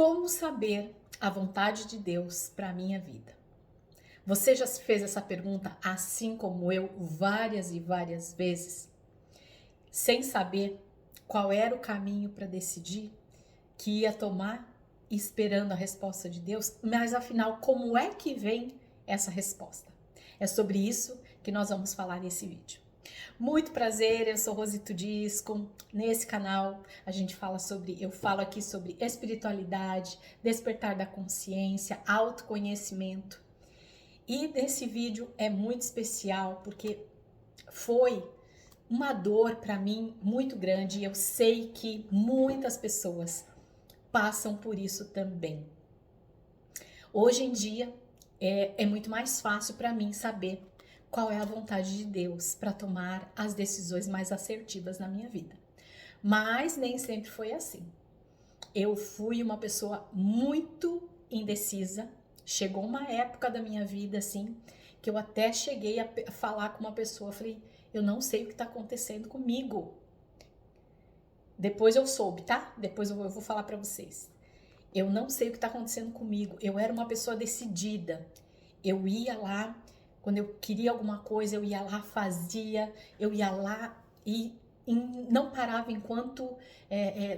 Como saber a vontade de Deus para a minha vida? Você já se fez essa pergunta, assim como eu, várias e várias vezes, sem saber qual era o caminho para decidir que ia tomar, esperando a resposta de Deus? Mas afinal, como é que vem essa resposta? É sobre isso que nós vamos falar nesse vídeo. Muito prazer, eu sou Rosito Disco. Nesse canal eu falo aqui sobre espiritualidade, despertar da consciência, autoconhecimento. E nesse vídeo é muito especial porque foi uma dor para mim muito grande e eu sei que muitas pessoas passam por isso também. Hoje em dia é muito mais fácil para mim saber qual é a vontade de Deus para tomar as decisões mais assertivas na minha vida. Mas nem sempre foi assim. Eu fui uma pessoa muito indecisa. Chegou uma época da minha vida assim, que eu até cheguei a falar com uma pessoa, falei, eu não sei o que está acontecendo comigo. Depois eu soube, tá? Depois eu vou falar para vocês. Eu não sei o que está acontecendo comigo. Eu era uma pessoa decidida. Eu ia lá, quando eu queria alguma coisa, eu ia lá, fazia, eu ia lá e não parava enquanto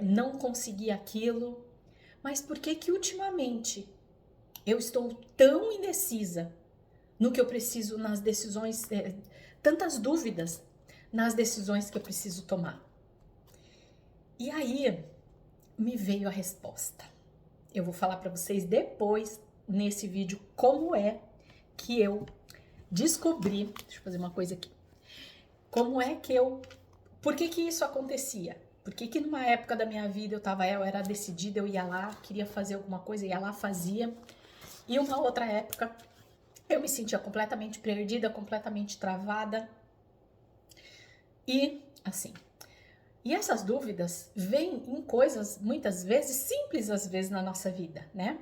não conseguia aquilo. Mas por que que ultimamente eu estou tão indecisa no que eu preciso, nas decisões, tantas dúvidas nas decisões que eu preciso tomar? E aí me veio a resposta. Eu vou falar para vocês depois, nesse vídeo, como é que eu descobri. Deixa eu fazer uma coisa aqui. Por que que isso acontecia? Por que que numa época da minha vida eu era decidida, eu ia lá, queria fazer alguma coisa, ia lá, fazia. E uma outra época, eu me sentia completamente perdida, completamente travada. E assim, e essas dúvidas vêm em coisas, muitas vezes, simples às vezes na nossa vida, né?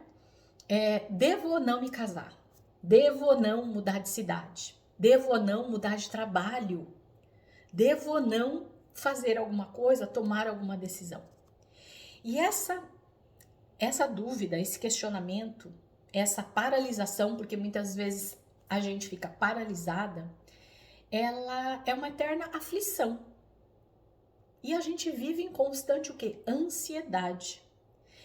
Devo ou não me casar? Devo ou não mudar de cidade? Devo ou não mudar de trabalho? Devo ou não fazer alguma coisa, tomar alguma decisão? E essa dúvida, esse questionamento, essa paralisação, porque muitas vezes a gente fica paralisada, ela é uma eterna aflição. E a gente vive em constante o quê? Ansiedade.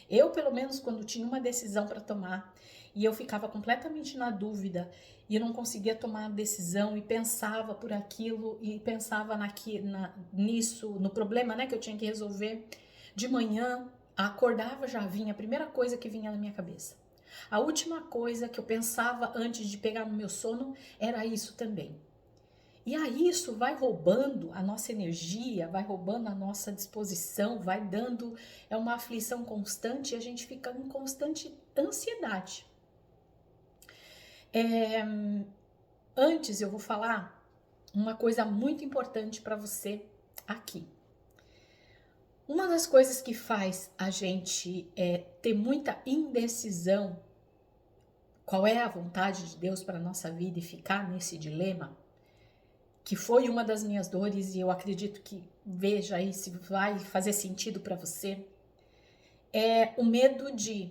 Eu, pelo menos, quando tinha uma decisão para tomar e eu ficava completamente na dúvida e eu não conseguia tomar a decisão e pensava por aquilo e pensava nisso, no problema, né, que eu tinha que resolver, de manhã, acordava, já vinha a primeira coisa que vinha na minha cabeça. A última coisa que eu pensava antes de pegar no meu sono era isso também. E aí isso vai roubando a nossa energia, vai roubando a nossa disposição, vai dando, é uma aflição constante e a gente fica em constante ansiedade. Antes eu vou falar uma coisa muito importante para você aqui. Uma das coisas que faz a gente ter muita indecisão, qual é a vontade de Deus para a nossa vida e ficar nesse dilema, que foi uma das minhas dores e eu acredito que, veja aí se vai fazer sentido para você, é o medo de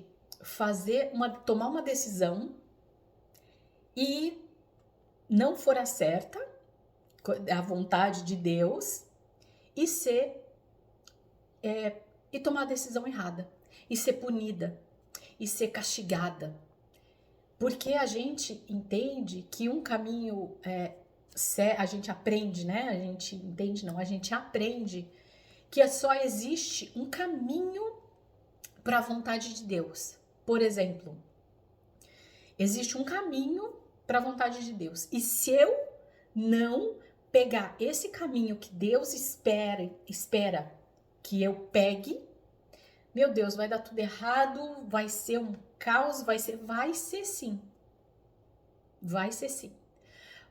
tomar uma decisão e não for a certa, a vontade de Deus, e tomar a decisão errada, e ser punida, e ser castigada. Porque a gente entende que um caminho a gente aprende, né? A gente aprende que só existe um caminho para a vontade de Deus. Por exemplo, existe um caminho para a vontade de Deus. E se eu não pegar esse caminho que Deus espera que eu pegue, meu Deus, vai dar tudo errado, vai ser um caos, vai ser sim. Vai ser sim.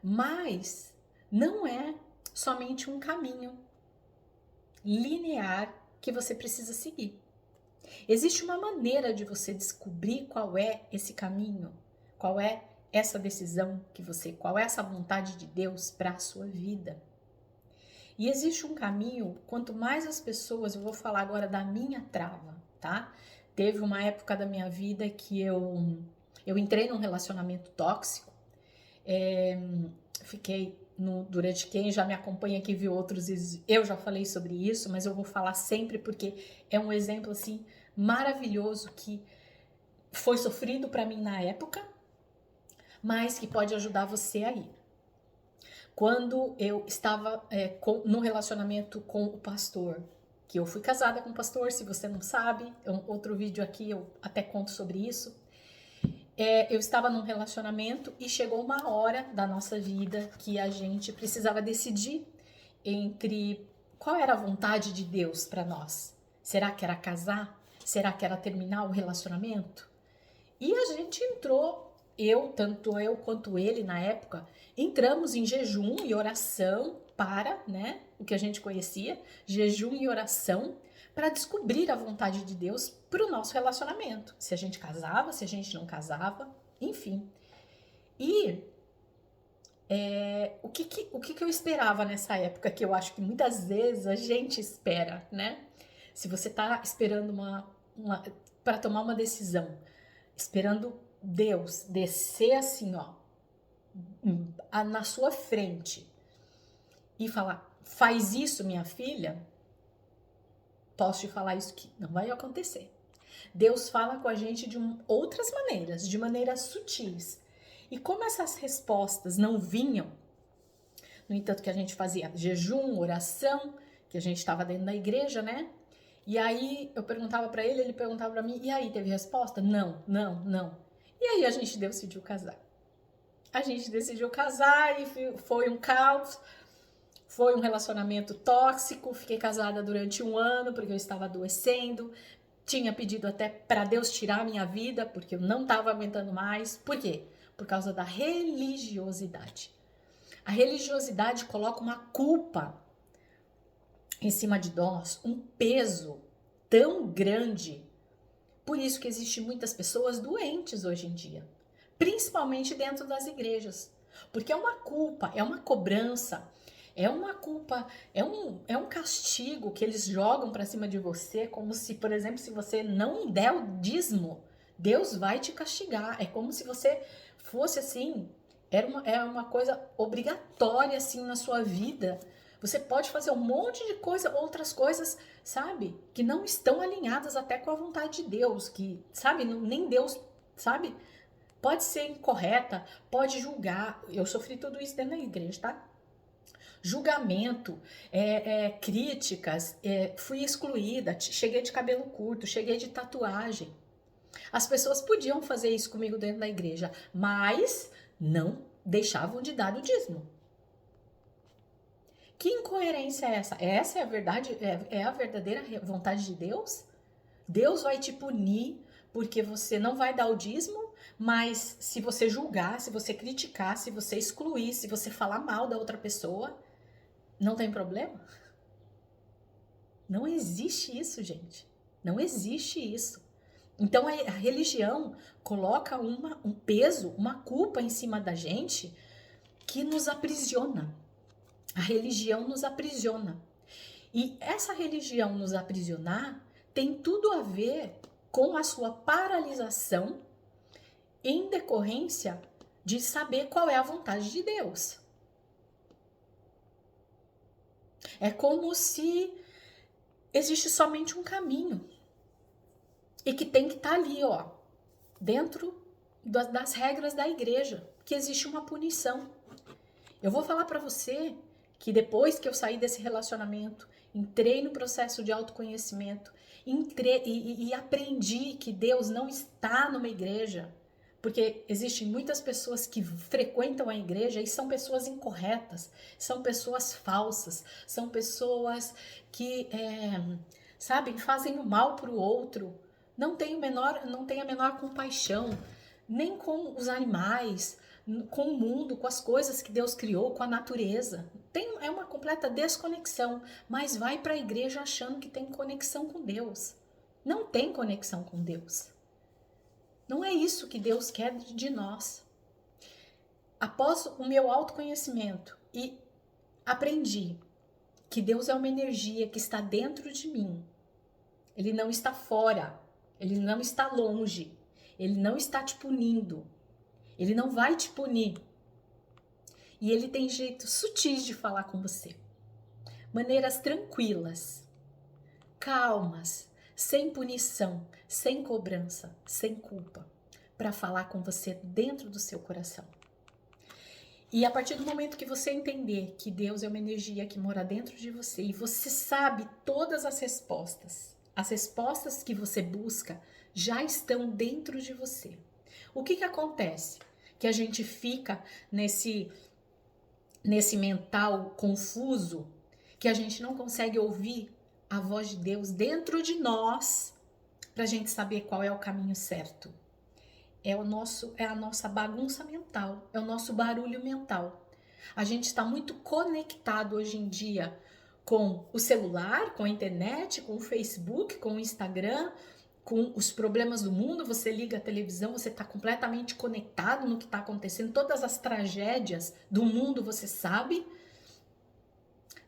Mas não é somente um caminho linear que você precisa seguir. Existe uma maneira de você descobrir qual é esse caminho, qual é essa decisão qual é essa vontade de Deus para a sua vida. E existe um caminho, quanto mais as pessoas, eu vou falar agora da minha trava, tá? Teve uma época da minha vida que eu entrei num relacionamento tóxico. Fiquei durante quem já me acompanha aqui viu outros vídeos, eu já falei sobre isso, mas eu vou falar sempre porque é um exemplo assim maravilhoso que foi sofrido para mim na época, mas que pode ajudar você aí. Quando eu estava no relacionamento com o pastor, que eu fui casada com o pastor, se você não sabe, outro vídeo aqui eu até conto sobre isso. Eu estava num relacionamento e chegou uma hora da nossa vida que a gente precisava decidir entre qual era a vontade de Deus para nós. Será que era casar? Será que era terminar o relacionamento? E a gente entrou, tanto eu quanto ele na época, entramos em jejum e oração para, né, o que a gente conhecia, jejum e oração, para descobrir a vontade de Deus para o nosso relacionamento. Se a gente casava, se a gente não casava, enfim. E o que eu esperava nessa época, que eu acho que muitas vezes a gente espera, né? Se você está esperando para tomar uma decisão, esperando Deus descer assim, ó, na sua frente e falar, faz isso, minha filha, posso te falar isso que não vai acontecer. Deus fala com a gente de outras maneiras, de maneiras sutis. E como essas respostas não vinham, no entanto que a gente fazia jejum, oração, que a gente estava dentro da igreja, né? E aí eu perguntava para ele perguntava para mim, e aí, teve resposta? Não. E aí a gente decidiu casar. A gente decidiu casar e foi um caos, foi um relacionamento tóxico, fiquei casada durante 1 ano porque eu estava adoecendo, tinha pedido até para Deus tirar a minha vida porque eu não estava aguentando mais. Por quê? Por causa da religiosidade. A religiosidade coloca uma culpa em cima de nós, um peso tão grande. Por isso que existem muitas pessoas doentes hoje em dia, principalmente dentro das igrejas, porque é uma culpa, é uma cobrança, é uma culpa, é um castigo que eles jogam para cima de você, como se, por exemplo, se você não der o dízimo, Deus vai te castigar. É como se você fosse assim, era uma coisa obrigatória assim na sua vida. Você pode fazer um monte de coisa, outras coisas, sabe, que não estão alinhadas até com a vontade de Deus, que, sabe, nem Deus, sabe, pode ser incorreta, pode julgar. Eu sofri tudo isso dentro da igreja, tá? Julgamento, críticas, fui excluída, cheguei de cabelo curto, cheguei de tatuagem. As pessoas podiam fazer isso comigo dentro da igreja, mas não deixavam de dar o dízimo. Que incoerência é essa? Essa é a verdade? É a verdadeira vontade de Deus? Deus vai te punir porque você não vai dar o dízimo, mas se você julgar, se você criticar, se você excluir, se você falar mal da outra pessoa, não tem problema? Não existe isso, gente. Não existe isso. Então a religião coloca um peso, uma culpa em cima da gente que nos aprisiona. A religião nos aprisiona. E essa religião nos aprisionar tem tudo a ver com a sua paralisação em decorrência de saber qual é a vontade de Deus. É como se existe somente um caminho e que tem que estar ali, ó, dentro das regras da igreja, que existe uma punição. Eu vou falar para você que depois que eu saí desse relacionamento, entrei no processo de autoconhecimento, e aprendi que Deus não está numa igreja, porque existem muitas pessoas que frequentam a igreja e são pessoas incorretas, são pessoas falsas, são pessoas que, sabe, fazem o mal para o outro, não tem a menor compaixão, nem com os animais, com o mundo, com as coisas que Deus criou, com a natureza. É uma completa desconexão, mas vai para a igreja achando que tem conexão com Deus. Não tem conexão com Deus. Não é isso que Deus quer de nós. Após o meu autoconhecimento e aprendi que Deus é uma energia que está dentro de mim. Ele não está fora. Ele não está longe. Ele não está te punindo. Ele não vai te punir. E ele tem jeitos sutis de falar com você. Maneiras tranquilas, calmas, sem punição, sem cobrança, sem culpa, para falar com você dentro do seu coração. E a partir do momento que você entender que Deus é uma energia que mora dentro de você e você sabe todas as respostas que você busca já estão dentro de você. O que acontece? Que a gente fica nesse mental confuso, que a gente não consegue ouvir a voz de Deus dentro de nós para a gente saber qual é o caminho certo. É a nossa bagunça mental, é o nosso barulho mental. A gente está muito conectado hoje em dia com o celular, com a internet, com o Facebook, com o Instagram, com os problemas do mundo. Você liga a televisão, você está completamente conectado no que está acontecendo, todas as tragédias do mundo você sabe,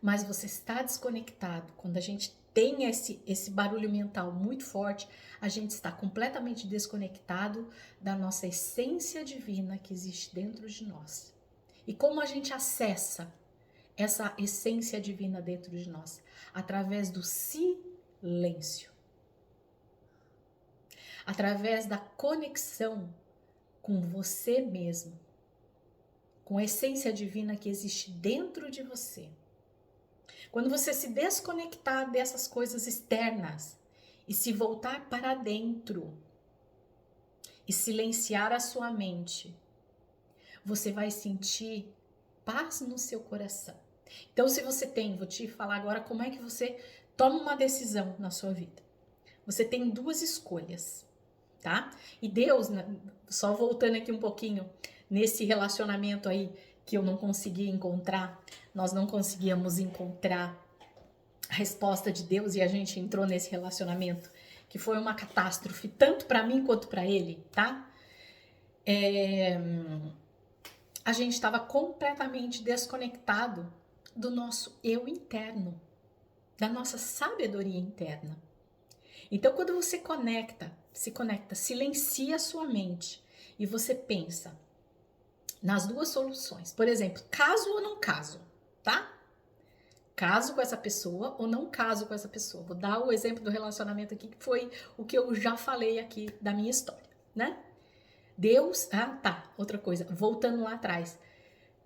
mas você está desconectado. Quando a gente tem esse barulho mental muito forte, a gente está completamente desconectado da nossa essência divina que existe dentro de nós. E como a gente acessa essa essência divina dentro de nós? Através do silêncio. Através da conexão com você mesmo, com a essência divina que existe dentro de você. Quando você se desconectar dessas coisas externas e se voltar para dentro e silenciar a sua mente, você vai sentir paz no seu coração. Então, se você vou te falar agora como é que você toma uma decisão na sua vida. Você tem duas escolhas, tá? E Deus, só voltando aqui um pouquinho, nesse relacionamento aí que eu não conseguia encontrar, nós não conseguíamos encontrar a resposta de Deus e a gente entrou nesse relacionamento que foi uma catástrofe, tanto para mim quanto para ele, tá? A gente estava completamente desconectado do nosso eu interno, da nossa sabedoria interna. Então, quando você se conecta, silencia a sua mente e você pensa nas duas soluções. Por exemplo, caso ou não caso, tá? Caso com essa pessoa ou não caso com essa pessoa. Vou dar o exemplo do relacionamento aqui, que foi o que eu já falei aqui da minha história, né? Deus, outra coisa, voltando lá atrás.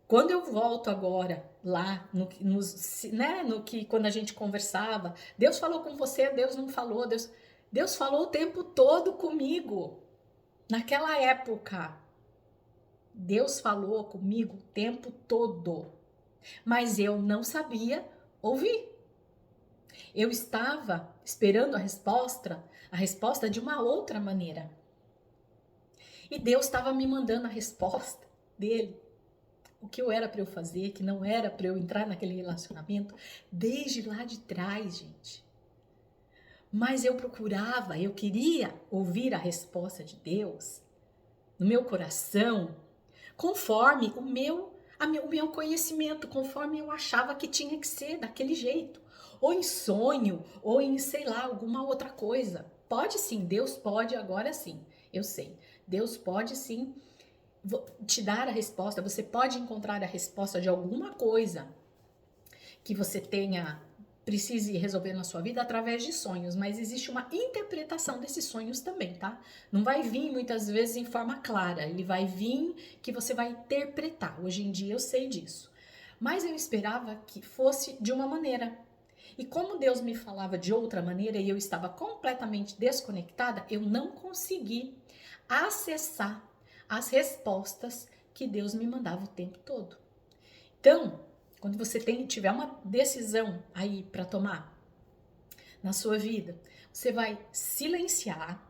Quando eu volto agora, lá, no que quando a gente conversava, Deus falou com você, Deus não falou, Deus falou o tempo todo comigo. Naquela época, Deus falou comigo o tempo todo, mas eu não sabia ouvir. Eu estava esperando a resposta de uma outra maneira. E Deus estava me mandando a resposta dele. O que eu era para eu fazer, que não era para eu entrar naquele relacionamento, desde lá de trás, gente. Mas eu queria ouvir a resposta de Deus no meu coração, conforme o meu conhecimento, conforme eu achava que tinha que ser daquele jeito. Ou em sonho, ou em, sei lá, alguma outra coisa. Pode sim, Deus pode, agora sim, eu sei. Deus pode sim te dar a resposta, você pode encontrar a resposta de alguma coisa que você precise resolver na sua vida através de sonhos, mas existe uma interpretação desses sonhos também, tá? Não vai vir muitas vezes em forma clara, ele vai vir que você vai interpretar. Hoje em dia eu sei disso, mas eu esperava que fosse de uma maneira. E como Deus me falava de outra maneira e eu estava completamente desconectada, eu não consegui acessar as respostas que Deus me mandava o tempo todo. Então, quando você tiver uma decisão aí para tomar na sua vida, você vai silenciar,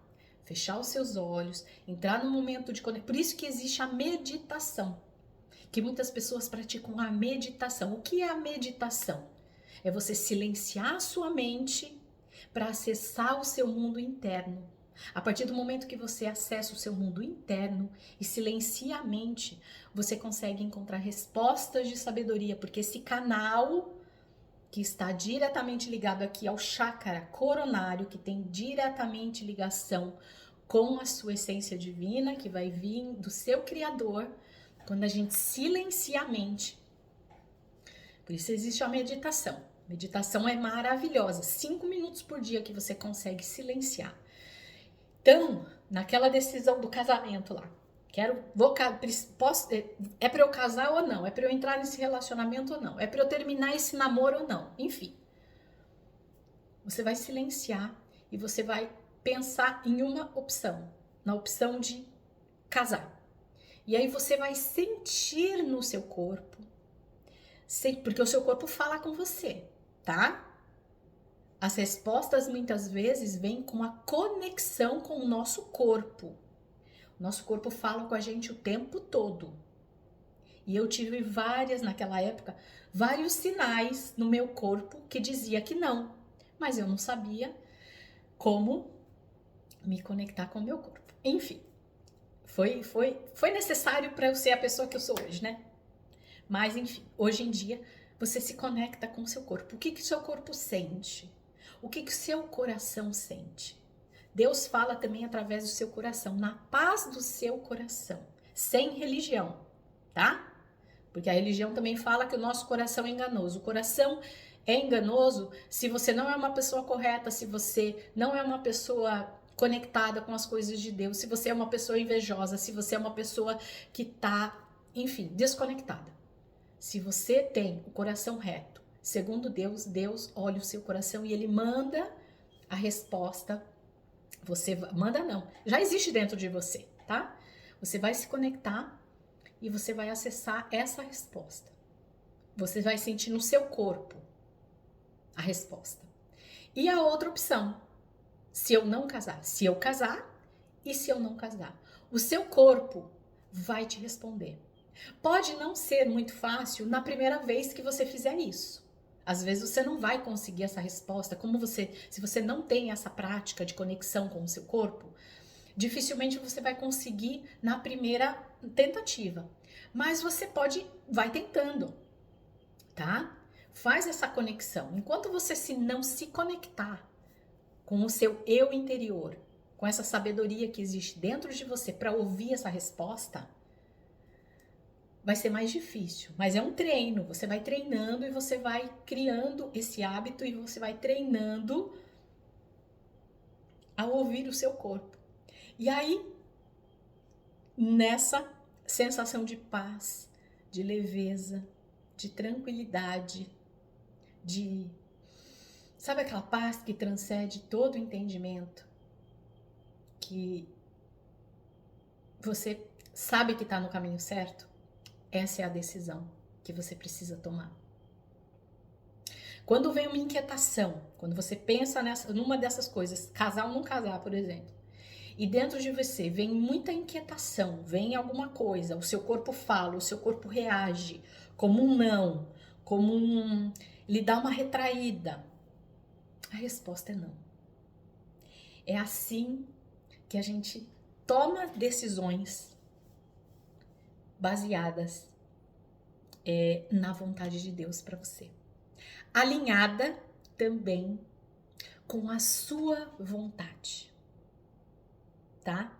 fechar os seus olhos, entrar no momento de conexão. Por isso que existe a meditação, que muitas pessoas praticam a meditação. O que é a meditação? É você silenciar a sua mente para acessar o seu mundo interno. A partir do momento que você acessa o seu mundo interno e silencia a mente, você consegue encontrar respostas de sabedoria, porque esse canal que está diretamente ligado aqui ao chakra coronário, que tem diretamente ligação com a sua essência divina, que vai vir do seu Criador, quando a gente silencia a mente. Por isso existe a meditação. Meditação é maravilhosa, 5 minutos por dia que você consegue silenciar. Então, naquela decisão do casamento lá, é para eu casar ou não? É para eu entrar nesse relacionamento ou não? É para eu terminar esse namoro ou não? Enfim, você vai silenciar e você vai pensar em uma opção, na opção de casar. E aí você vai sentir no seu corpo, porque o seu corpo fala com você, tá? As respostas muitas vezes vêm com a conexão com o nosso corpo. Nosso corpo fala com a gente o tempo todo. E eu tive naquela época, vários sinais no meu corpo que dizia que não. Mas eu não sabia como me conectar com o meu corpo. Enfim, foi necessário para eu ser a pessoa que eu sou hoje, né? Mas enfim, hoje em dia você se conecta com o seu corpo. O que o seu corpo sente? O que o seu coração sente? Deus fala também através do seu coração, na paz do seu coração, sem religião, tá? Porque a religião também fala que o nosso coração é enganoso. O coração é enganoso se você não é uma pessoa correta, se você não é uma pessoa conectada com as coisas de Deus, se você é uma pessoa invejosa, se você é uma pessoa que tá, enfim, desconectada. Se você tem o coração reto, segundo Deus, Deus olha o seu coração e Ele manda a resposta. Você manda não, já existe dentro de você, tá? Você vai se conectar e você vai acessar essa resposta. Você vai sentir no seu corpo a resposta. E a outra opção, se eu não casar, se eu casar e se eu não casar, o seu corpo vai te responder. Pode não ser muito fácil na primeira vez que você fizer isso. Às vezes você não vai conseguir essa resposta, se você não tem essa prática de conexão com o seu corpo, dificilmente você vai conseguir na primeira tentativa. Mas você vai tentando, tá? Faz essa conexão. Enquanto você não se conectar com o seu eu interior, com essa sabedoria que existe dentro de você para ouvir essa resposta, vai ser mais difícil, mas é um treino. Você vai treinando e você vai criando esse hábito e você vai treinando a ouvir o seu corpo. E aí, nessa sensação de paz, de leveza, de tranquilidade, sabe aquela paz que transcende todo o entendimento? Que você sabe que está no caminho certo? Essa é a decisão que você precisa tomar. Quando vem uma inquietação, quando você pensa numa dessas coisas, casar ou não casar, por exemplo, e dentro de você vem muita inquietação, vem alguma coisa, o seu corpo fala, o seu corpo reage como um não, ele dá uma retraída. A resposta é não. É assim que a gente toma decisões baseadas na vontade de Deus para você. Alinhada também com a sua vontade, tá?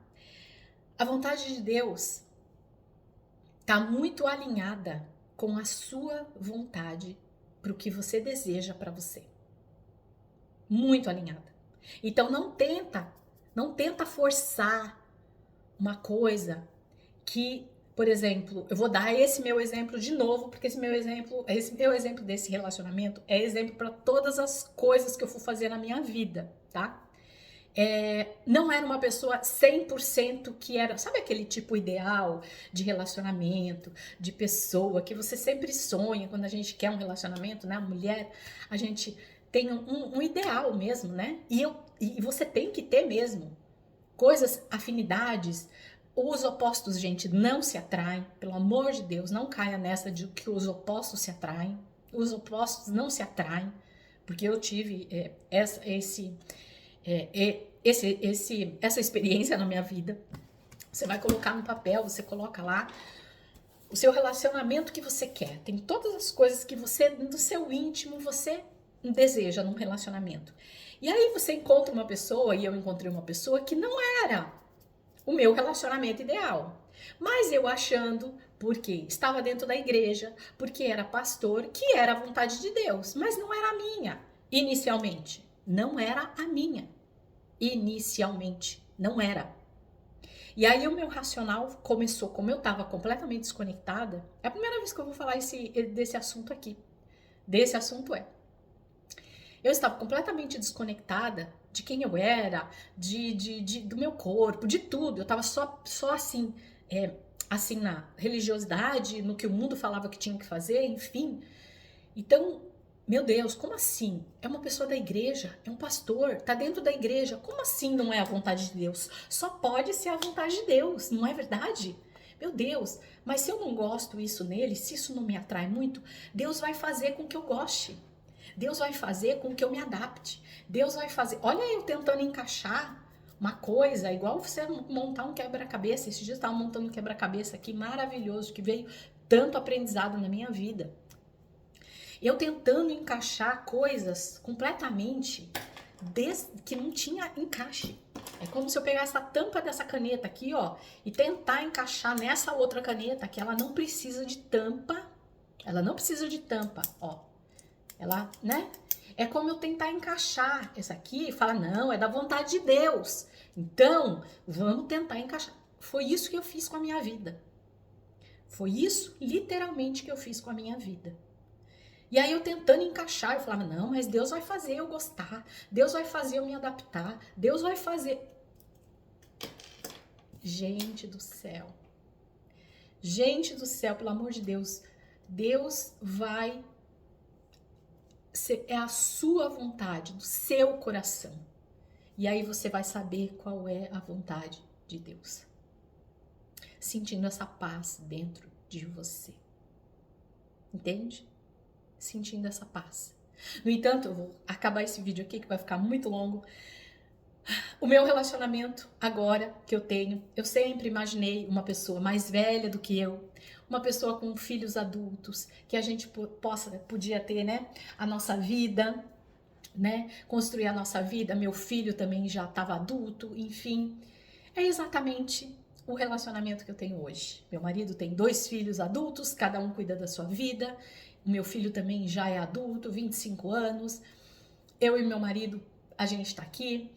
A vontade de Deus tá muito alinhada com a sua vontade para o que você deseja para você. Muito alinhada. Então não tenta forçar uma coisa que, por exemplo, eu vou dar esse meu exemplo de novo, porque esse meu exemplo desse relacionamento é exemplo para todas as coisas que eu for fazer na minha vida, tá? Não era uma pessoa 100% que era, sabe aquele tipo ideal de relacionamento, de pessoa que você sempre sonha quando a gente quer um relacionamento, né? A mulher, a gente tem um ideal mesmo, né? E você tem que ter mesmo coisas, afinidades. Os opostos, gente, não se atraem. Pelo amor de Deus, não caia nessa de que os opostos se atraem. Os opostos não se atraem. Porque eu tive essa experiência na minha vida. Você vai colocar no papel, você coloca lá o seu relacionamento que você quer. Tem todas as coisas que você, no seu íntimo, você deseja num relacionamento. E aí você encontra uma pessoa, e eu encontrei uma pessoa que não era o meu relacionamento ideal. Mas eu achando, porque estava dentro da igreja, porque era pastor, que era a vontade de Deus, mas não era a minha, inicialmente. Não era a minha. Inicialmente, não era. E aí o meu racional começou, como eu estava completamente desconectada, é a primeira vez que eu vou falar desse assunto aqui. Desse assunto eu estava completamente desconectada de quem eu era, do meu corpo, de tudo. Eu estava só assim, assim na religiosidade, no que o mundo falava que tinha que fazer, enfim. Então, meu Deus, como assim? É uma pessoa da igreja, é um pastor, tá dentro da igreja. Como assim não é a vontade de Deus? Só pode ser a vontade de Deus, não é verdade? Meu Deus, mas se eu não gosto isso nele, se isso não me atrai muito, Deus vai fazer com que eu goste. Deus vai fazer com que eu me adapte. Deus vai fazer. Olha eu tentando encaixar uma coisa, igual você montar um quebra-cabeça. Esses dias eu estava montando um quebra-cabeça aqui maravilhoso, que veio tanto aprendizado na minha vida. Eu tentando encaixar coisas completamente que não tinha encaixe. É como se eu pegasse a tampa dessa caneta aqui, ó, e tentar encaixar nessa outra caneta, que ela não precisa de tampa. Ela não precisa de tampa, ó. Ela, né? É como eu tentar encaixar essa aqui e falar, não, é da vontade de Deus. Então, vamos tentar encaixar. Foi isso que eu fiz com a minha vida. Foi isso, literalmente, que eu fiz com a minha vida. E aí eu tentando encaixar, eu falava, não, mas Deus vai fazer eu gostar. Deus vai fazer eu me adaptar. Deus vai fazer... Gente do céu. Gente do céu, pelo amor de Deus. Deus vai... É a sua vontade, do seu coração. E aí você vai saber qual é a vontade de Deus. Sentindo essa paz dentro de você. Entende? Sentindo essa paz. No entanto, eu vou acabar esse vídeo aqui, que vai ficar muito longo. O meu relacionamento agora que eu tenho, eu sempre imaginei uma pessoa mais velha do que eu, uma pessoa com filhos adultos, que a gente podia ter, né, a nossa vida, né, construir a nossa vida. Meu filho também já estava adulto, enfim. É exatamente o relacionamento que eu tenho hoje. Meu marido tem 2 filhos adultos, cada um cuida da sua vida. O meu filho também já é adulto, 25 anos. Eu e meu marido, a gente tá aqui.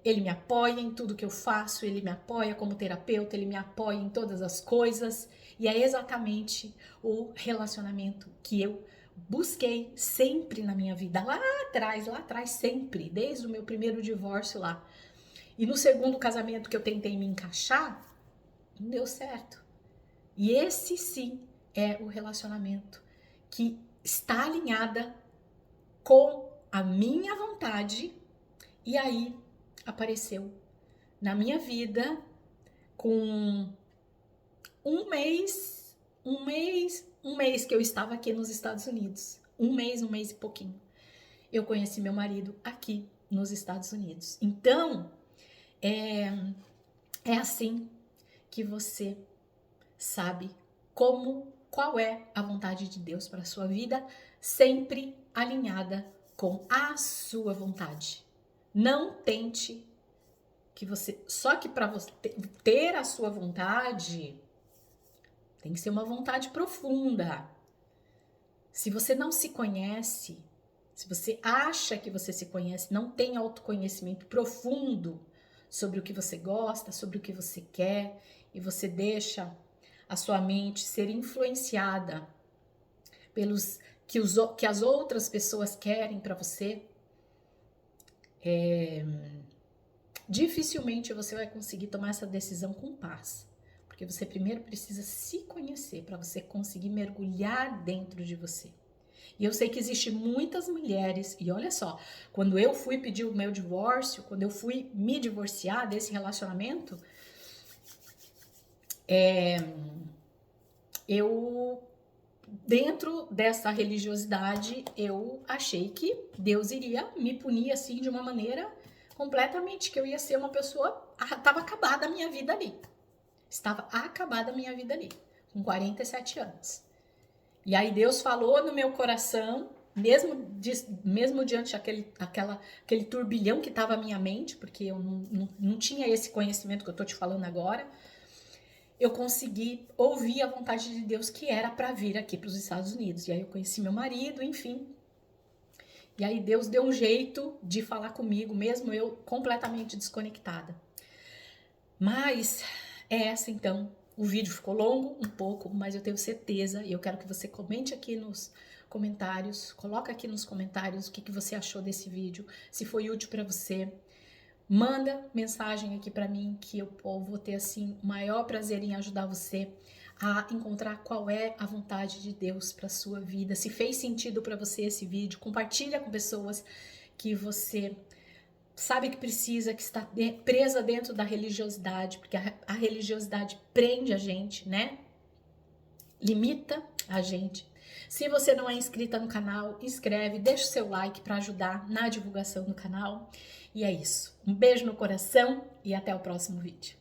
Ele me apoia em tudo que eu faço, ele me apoia como terapeuta, ele me apoia em todas as coisas. E é exatamente o relacionamento que eu busquei sempre na minha vida. Lá atrás, sempre. Desde o meu primeiro divórcio lá. E no segundo casamento que eu tentei me encaixar, não deu certo. E esse sim é o relacionamento que está alinhada com a minha vontade. E aí apareceu na minha vida com um mês que eu estava aqui nos Estados Unidos. Um mês e pouquinho. Eu conheci meu marido aqui nos Estados Unidos. Então, é assim que você sabe qual é a vontade de Deus para a sua vida, sempre alinhada com a sua vontade. Não tente só que para você ter a sua vontade, tem que ser uma vontade profunda. Se você não se conhece, se você acha que você se conhece, não tem autoconhecimento profundo sobre o que você gosta, sobre o que você quer, e você deixa a sua mente ser influenciada pelos que as outras pessoas querem para você, dificilmente você vai conseguir tomar essa decisão com paz. Porque você primeiro precisa se conhecer para você conseguir mergulhar dentro de você. E eu sei que existem muitas mulheres, e olha só, quando eu fui pedir o meu divórcio, quando eu fui me divorciar desse relacionamento, eu, dentro dessa religiosidade, eu achei que Deus iria me punir assim de uma maneira completamente, que eu ia ser uma pessoa, estava acabada a minha vida ali. Estava acabada a minha vida ali. com 47 anos. E aí Deus falou no meu coração, mesmo diante daquele turbilhão que estava a minha mente, porque eu não tinha esse conhecimento que eu estou te falando agora, eu consegui ouvir a vontade de Deus que era para vir aqui para os Estados Unidos. E aí eu conheci meu marido, enfim. E aí Deus deu um jeito de falar comigo, mesmo eu completamente desconectada. Mas é essa então. O vídeo ficou longo um pouco, mas eu tenho certeza e eu quero que você comente aqui nos comentários, coloca aqui nos comentários o que você achou desse vídeo, se foi útil para você. Manda mensagem aqui para mim que eu vou ter assim o maior prazer em ajudar você a encontrar qual é a vontade de Deus para sua vida. Se fez sentido para você esse vídeo, compartilha com pessoas que você sabe que precisa, que está presa dentro da religiosidade, porque a religiosidade prende a gente, né? Limita a gente. Se você não é inscrita no canal, inscreve, deixa o seu like para ajudar na divulgação do canal. E é isso. Um beijo no coração e até o próximo vídeo.